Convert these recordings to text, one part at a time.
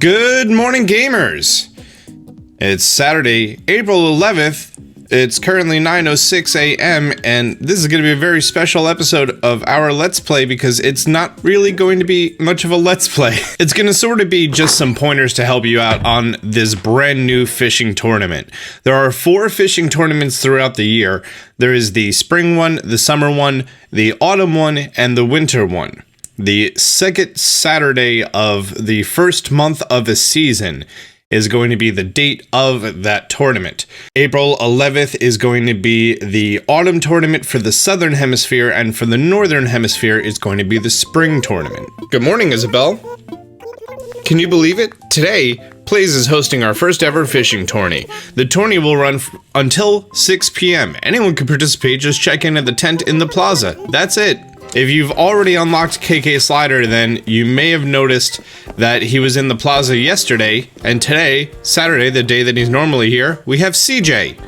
Good morning, gamers! It's Saturday, April 11th. It's currently 9:06 a.m. and this is going to be a very special episode of our Let's Play because it's not really going to be much of a Let's Play. It's going to sort of be just some pointers to help you out on this brand new fishing tournament. There are 4 fishing tournaments throughout the year. There is the spring one, the summer one, the autumn one, and the winter one. The second Saturday of the first month of the season is going to be the date of that tournament. April 11th is going to be the autumn tournament for the southern hemisphere, and for the northern hemisphere is going to be the spring tournament. Good morning, Isabel. Can you believe it? Today, Plays is hosting our first ever fishing tourney. The tourney will run until 6 p.m. Anyone can participate, just check in at the tent in the plaza. That's it. If you've already unlocked KK Slider, then you may have noticed that he was in the plaza yesterday, and today, Saturday, the day that he's normally here, we have CJ.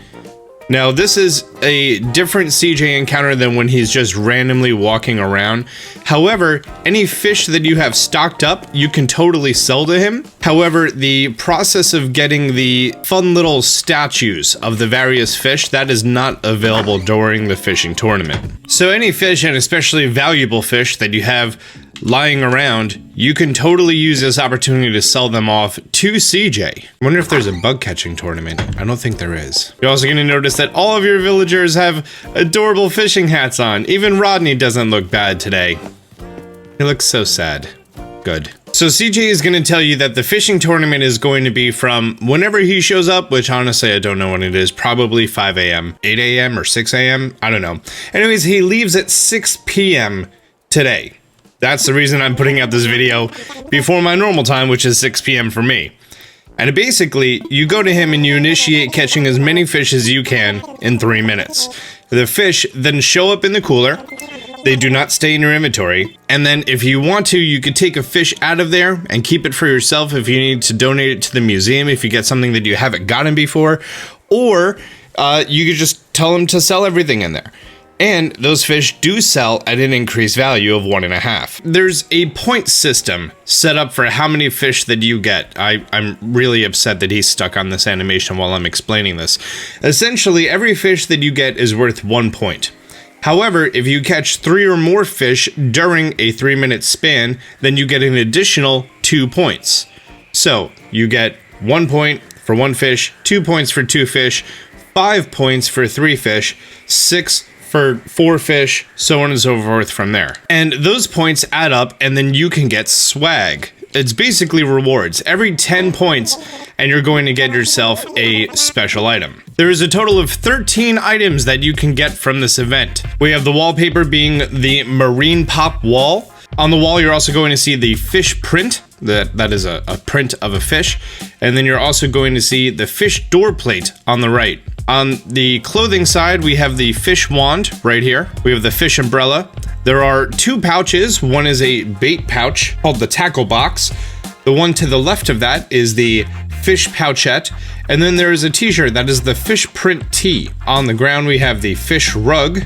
Now, this is a different CJ encounter than when he's just randomly walking around. However, any fish that you have stocked up, you can totally sell to him. However, the process of getting the fun little statues of the various fish, that is not available during the fishing tournament. So any fish, and especially valuable fish that you have lying around, you can totally use this opportunity to sell them off to CJ. I wonder if there's a bug catching tournament. I don't think there is. You're also going to notice that all of your villagers have adorable fishing hats on. Even Rodney doesn't look bad today. He looks so sad. Good. So CJ is going to tell you that the fishing tournament is going to be from whenever he shows up, which honestly I don't know when it is, probably 5 a.m., 8 a.m. or 6 a.m. I don't know. Anyways, he leaves at 6 p.m. today. That's the reason I'm putting out this video before my normal time, which is 6 p.m. for me. And basically, you go to him and you initiate catching as many fish as you can in 3 minutes. The fish then show up in the cooler. They do not stay in your inventory. And then if you want to, you could take a fish out of there and keep it for yourself if you need to donate it to the museum if you get something that you haven't gotten before. Or you could just tell them to sell everything in there. And those fish do sell at an increased value of 1.5. There's a point system set up for how many fish that you get. I'm really upset that he's stuck on this animation while I'm explaining this. Essentially, every fish that you get is worth 1 point. However, if you catch 3 or more fish during a 3-minute span, then you get an additional 2 points. So, you get 1 point for 1 fish, 2 points for 2 fish, 5 points for 3 fish, 6 for 4 fish, so on and so forth from there. And those points add up, and then you can get swag. It's basically rewards. Every 10 points, and you're going to get yourself a special item. There is a total of 13 items that you can get from this event. We have the wallpaper being the marine pop wall. On the wall, you're also going to see the fish print. That is a print of a fish. And then you're also going to see the fish door plate on the right. On the clothing side, we have the fish wand right here. We have the fish umbrella. There are 2 pouches. One is a bait pouch called the tackle box. The one to the left of that is the fish pouchette. And then there is a t-shirt that is the fish print tee. On the ground, we have the fish rug.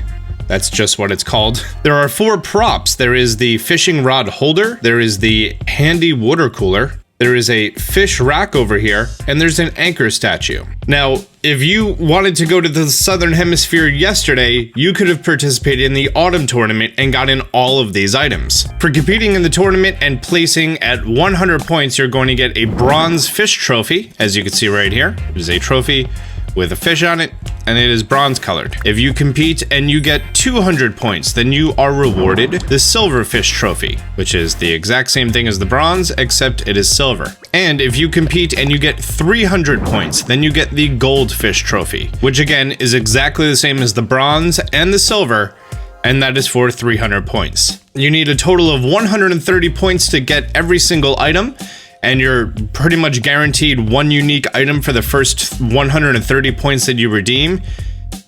That's just what it's called. There are 4 props. There is the fishing rod holder. There is the handy water cooler. There is a fish rack over here, and there's an anchor statue. Now, if you wanted to go to the southern hemisphere yesterday, you could have participated in the autumn tournament and gotten all of these items. For competing in the tournament and placing at 100 points, you're going to get a bronze fish trophy, as you can see right here. It is a trophy with a fish on it, and it is bronze colored. If you compete and you get 200 points, then you are rewarded the silver fish trophy, which is the exact same thing as the bronze, except it is silver. And if you compete and you get 300 points, then you get the gold fish trophy, which again is exactly the same as the bronze and the silver, and that is for 300 points. You need a total of 130 points to get every single item, and you're pretty much guaranteed 1 unique item for the first 130 points that you redeem.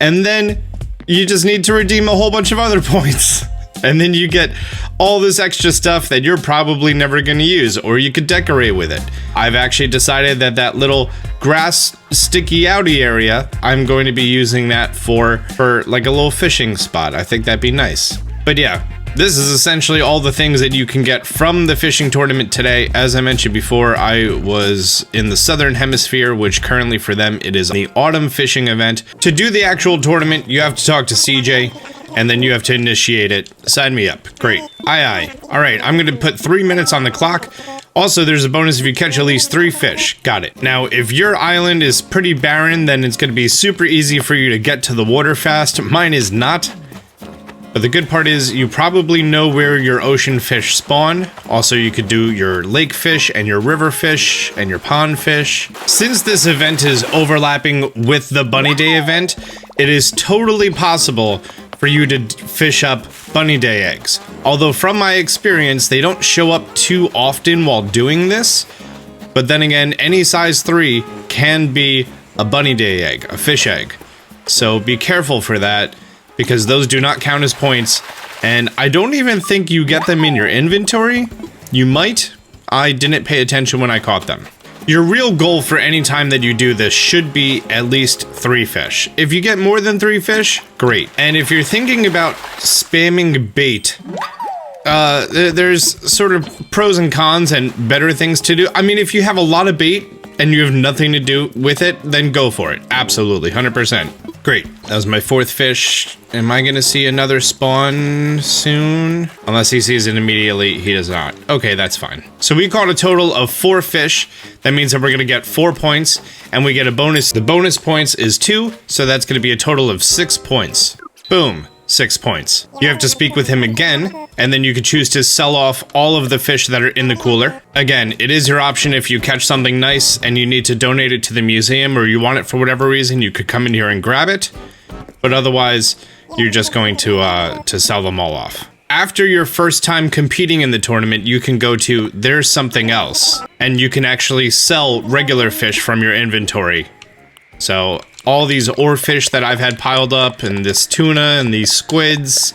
And then you just need to redeem a whole bunch of other points. And then you get all this extra stuff that you're probably never going to use, or you could decorate with it. I've actually decided that that little grass sticky outy area, I'm going to be using that for like a little fishing spot. I think that'd be nice. But yeah, This is essentially all the things that you can get from the fishing tournament today. As I mentioned before, I was in the Southern Hemisphere, which currently for them, it is the autumn fishing event. To do the actual tournament, you have to talk to CJ, and then you have to initiate it. Sign me up. Great. Aye. All right, I'm going to put 3 minutes on the clock. Also, there's a bonus if you catch at least 3 fish. Got it. Now, if your island is pretty barren, then it's going to be super easy for you to get to the water fast. Mine is not. But the good part is you probably know where your ocean fish spawn. Also, you could do your lake fish and your river fish and your pond fish. Since this event is overlapping with the Bunny Day event, it is totally possible for you to fish up Bunny Day eggs. Although from my experience, they don't show up too often while doing this. But then again, any size 3 can be a Bunny Day egg, a fish egg. So be careful for that, because those do not count as points. And I don't even think you get them in your inventory. You might. I didn't pay attention when I caught them. Your real goal for any time that you do this should be at least 3 fish. If you get more than 3 fish, great. And if you're thinking about spamming bait, there's sort of pros and cons and better things to do. I mean, if you have a lot of bait and you have nothing to do with it, then go for it. Absolutely, 100%. Great, that was my 4th fish. Am I gonna see another spawn soon? Unless he sees it immediately, he does not. Okay, that's fine. So we caught a total of 4 fish. That means that we're gonna get 4 points, and we get a bonus. The bonus points is 2, so that's gonna be a total of 6 points. Boom. 6 points. You have to speak with him again, and then you could choose to sell off all of the fish that are in the cooler. Again, it is your option if you catch something nice and you need to donate it to the museum, or you want it for whatever reason, you could come in here and grab it. But otherwise, you're just going to sell them all off. After your first time competing in the tournament, you can go to There's Something Else, and you can actually sell regular fish from your inventory. So all these ore fish that I've had piled up, and this tuna and these squids,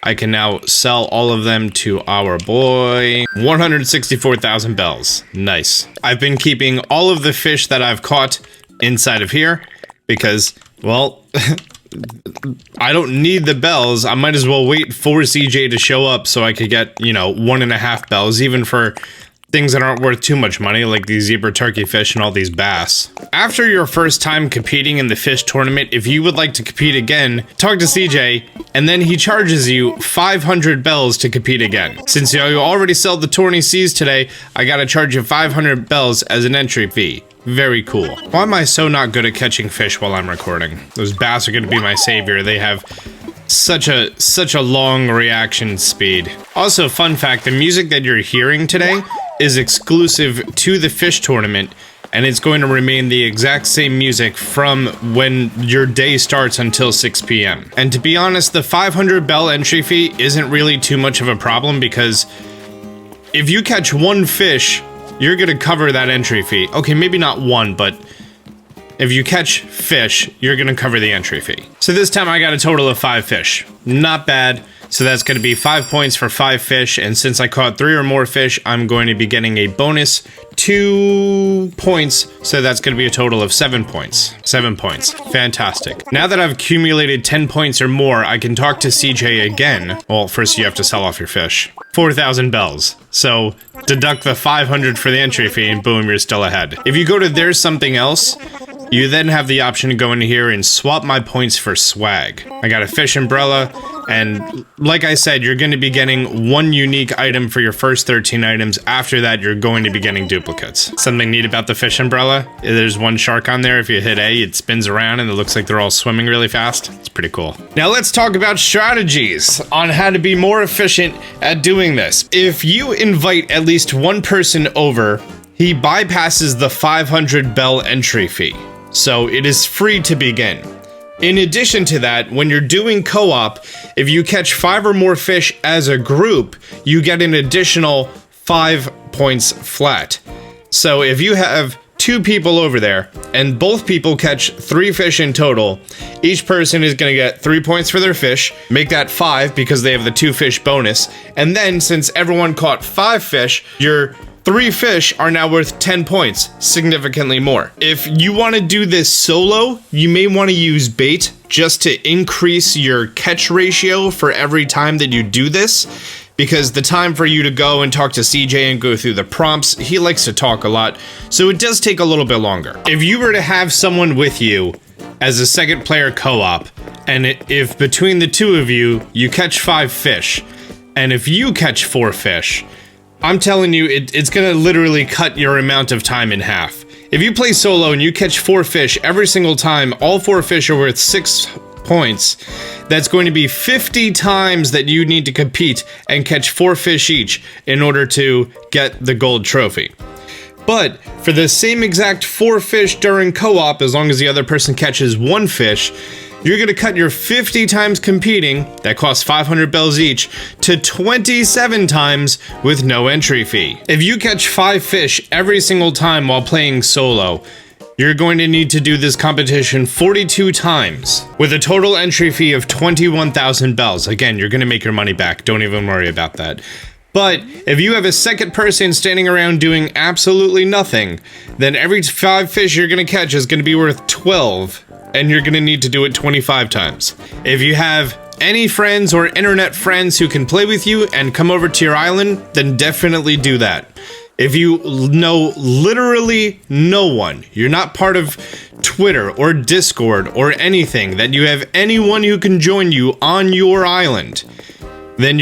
I can now sell all of them to our boy. 164,000 bells. Nice. I've been keeping all of the fish that I've caught inside of here because, well, I don't need the bells. I might as well wait for CJ to show up so I could get, 1.5 bells, even for things that aren't worth too much money, like these zebra turkey fish and all these bass. After your first time competing in the fish tournament, if you would like to compete again, talk to CJ, and then he charges you 500 bells to compete again. Since you already sell the Tourney Seas today, I gotta charge you 500 bells as an entry fee. Very cool. Why am I so not good at catching fish while I'm recording? Those bass are gonna be my savior. They have such a long reaction speed. Also, fun fact, the music that you're hearing today is exclusive to the fish tournament, and it's going to remain the exact same music from when your day starts until 6 p.m. And to be honest, the 500 bell entry fee isn't really too much of a problem, because if you catch 1 fish, you're gonna cover that entry fee. Okay, maybe not 1, but if you catch fish, you're gonna cover the entry fee. So this time I got a total of 5 fish. Not bad. So that's gonna be 5 points for 5 fish, and since I caught 3 or more fish, I'm going to be getting a bonus 2 points, so that's gonna be a total of 7 points. 7 points. Fantastic. Now that I've accumulated 10 points or more, I can talk to CJ again. Well, first you have to sell off your fish. 4,000 bells. So deduct the 500 for the entry fee, and boom, you're still ahead. If you go to There's Something Else, you then have the option to go in here and swap my points for swag. I got a fish umbrella, and like I said, you're going to be getting 1 unique item for your first 13 items. After that, you're going to be getting duplicates. Something neat about the fish umbrella, there's 1 shark on there. If you hit A, it spins around and it looks like they're all swimming really fast. It's pretty cool. Now let's talk about strategies on how to be more efficient at doing this. If you invite at least 1 person over, he bypasses the 500 bell entry fee. So it is free to begin. In addition to that, when you're doing co-op, if you catch 5 or more fish as a group, you get an additional 5 points flat. So if you have 2 people over there and both people catch 3 fish in total, each person is going to get 3 points for their fish, make that 5 because they have the 2 fish bonus, and then since everyone caught 5 fish, your 3 fish are now worth 10 points, significantly more. If you want to do this solo, you may want to use bait just to increase your catch ratio for every time that you do this, because the time for you to go and talk to CJ and go through the prompts, he likes to talk a lot, so it does take a little bit longer. If you were to have someone with you as a second player co-op, and if between the two of you, you catch 5 fish, and if you catch 4 fish, I'm telling you, it's gonna literally cut your amount of time in half. If you play solo and you catch 4 fish every single time, all 4 fish are worth 6 points, that's going to be 50 times that you need to compete and catch 4 fish each in order to get the gold trophy. But for the same exact 4 fish during co-op, as long as the other person catches 1 fish, you're going to cut your 50 times competing, that costs 500 bells each, to 27 times with no entry fee. If you catch 5 fish every single time while playing solo, you're going to need to do this competition 42 times with a total entry fee of 21,000 bells. Again, you're going to make your money back. Don't even worry about that. But if you have a second person standing around doing absolutely nothing, then every 5 fish you're going to catch is going to be worth 12, and you're going to need to do it 25 times. If you have any friends or internet friends who can play with you and come over to your island, then definitely do that. If you know literally no one, you're not part of Twitter or Discord or anything, that you have anyone who can join you on your island, then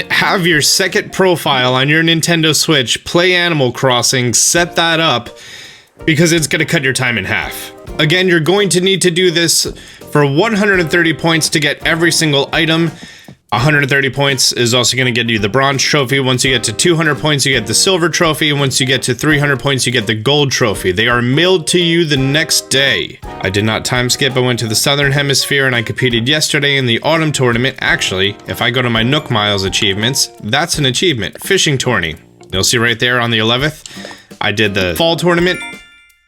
have your second profile on your Nintendo Switch, play Animal Crossing, set that up, because it's going to cut your time in half. Again, you're going to need to do this for 130 points to get every single item. 130 points is also going to get you the bronze trophy. Once you get to 200 points, you get the silver trophy. And once you get to 300 points, you get the gold trophy. They are mailed to you the next day. I did not time skip. I went to the Southern Hemisphere and I competed yesterday in the autumn tournament. Actually, if I go to my Nook Miles achievements, that's an achievement. Fishing Tourney. You'll see right there on the 11th. I did the fall tournament.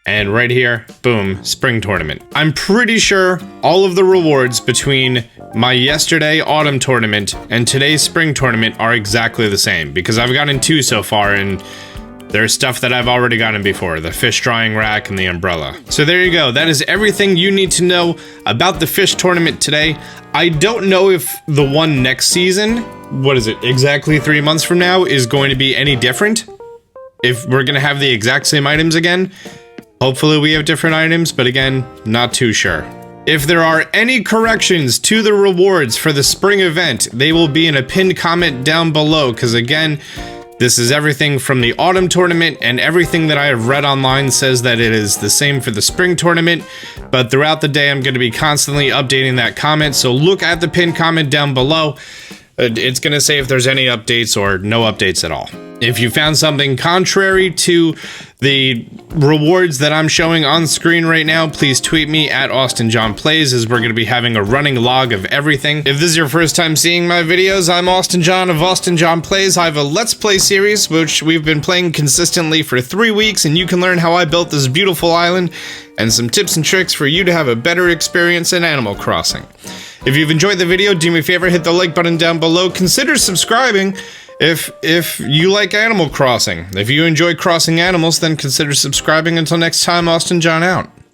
And right here, boom, spring tournament. I'm pretty sure all of the rewards between my yesterday autumn tournament and today's spring tournament are exactly the same, because I've gotten 2 so far, and there's stuff that I've already gotten before, the fish drying rack and the umbrella. So there you go. That is everything you need to know about the fish tournament today. I don't know if the one next season, what is it, exactly 3 months from now, is going to be any different. If we're going to have the exact same items again. Hopefully we have different items, but again, not too sure. If there are any corrections to the rewards for the spring event, they will be in a pinned comment down below, because again, this is everything from the autumn tournament, and everything that I have read online says that it is the same for the spring tournament, but throughout the day I'm going to be constantly updating that comment, so look at the pinned comment down below. It's going to say if there's any updates or no updates at all. If you found something contrary to the rewards that I'm showing on screen right now, please tweet me at AustinJohnPlays, as we're going to be having a running log of everything. If this is your first time seeing my videos, I'm Austin John of Austin John Plays. I have a Let's Play series, which we've been playing consistently for 3 weeks, and you can learn how I built this beautiful island, and some tips and tricks for you to have a better experience in Animal Crossing. If you've enjoyed the video, do me a favor, hit the like button down below. Consider subscribing if you like Animal Crossing. If you enjoy crossing animals, then consider subscribing. Until next time, Austin John out.